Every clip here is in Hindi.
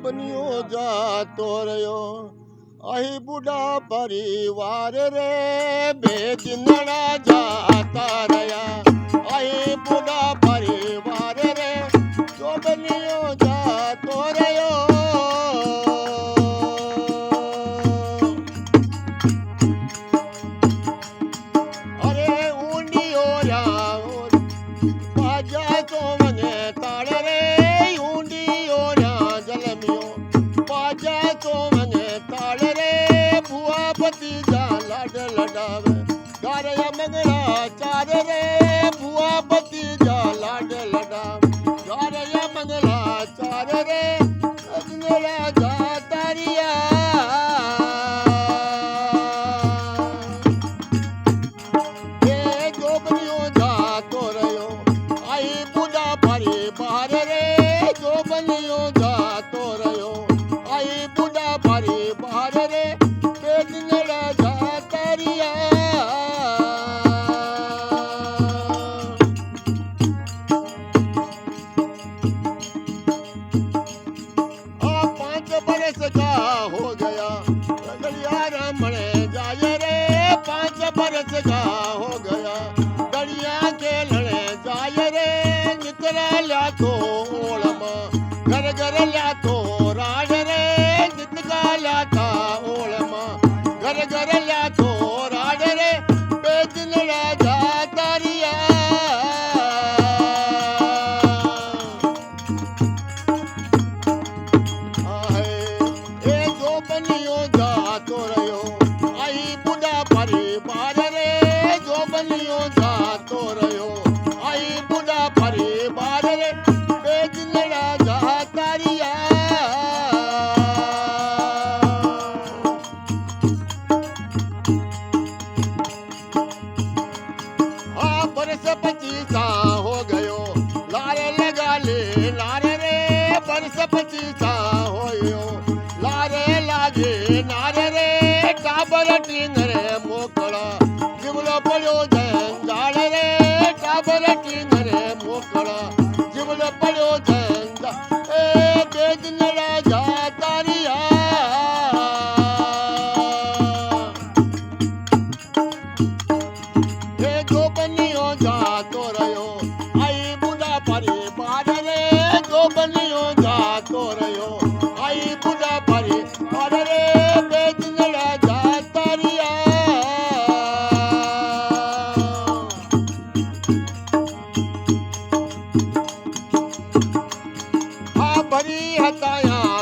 बनियो जातो रहो अही बुढ़ा परिवार रे बेजिनड़ा जाता रहा अही बुढ़ा परिवार रे जो बनियो जातो रहो अरे ऊंडियो राम बाजा तो मने ताड़ रे ऊंडियो राम जलमियो बाजा तो मने ताड़ रे बुआ भतीजा लाड लडावे गारया मंगला चार रे बुआ भतीजा लाड लडावे गारया मंगला चार रे अगला जा तारिया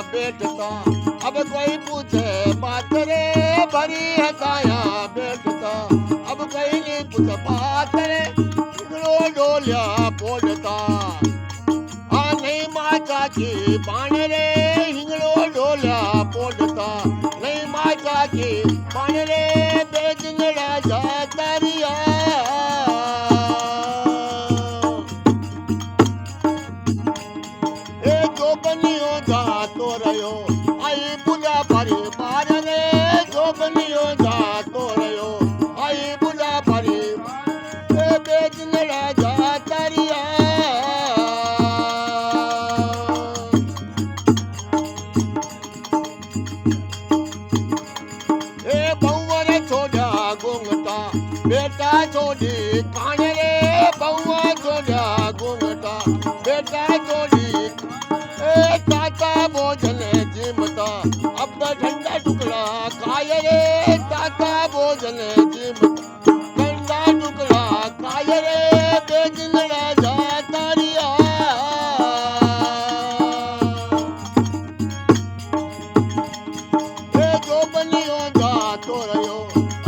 अब कोई पूछे बात रे भरी हकाया बैठता अब कोई नहीं पूछे बात रे हिंगड़ो डोलिया पोड़ता हाँ नहीं माता की बाण रे हिंगड़ो डोलिया पोड़ता नहीं माता की बाण रे बेजिंगड़ा जाता रिया जो बनियो जातो रहो आई बुला भरी बार रे जो बनियो जातो रहो आई बुला भरी बेजिंगड़ा जाता रिया बहुआ छोड़ा घूंघटा बेटा छोड़ी कान रे बहुआ छोड़ा घूंघटा बेटा छोड़ी ताता भोजन जिमता अब ठंडा टुकड़ा खाए रे ताता भोजन जिमता ठंडा टुकड़ा खाए रे बेजिंगड़ा जाता रिया जो बनियो जातो रहो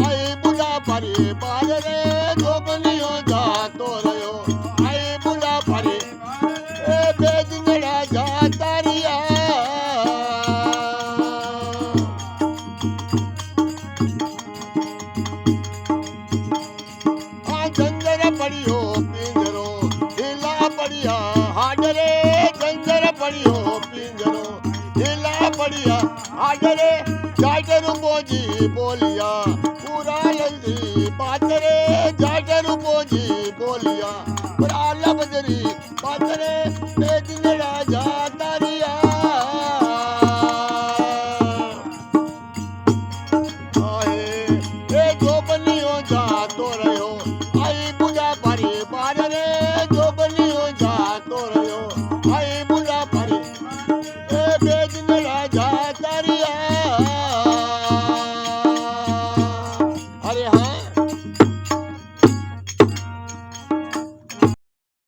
आई बुला भरी बार रे जो बनियो जातो रहो आई बुला भरी बेजिंगड़ा जाता रिया जंजर पड़ियो पिंजरो ढीला पड़िया हाड रे जंजर पड़ियो पिंजरो ढीला पड़िया हाड रे जाटर बोजी बोलिया पूरा लल्दी बात रे जाटर बोजी बोलिया पूरा लबजरी बात रे बेजिंगड़ा जाता रिया है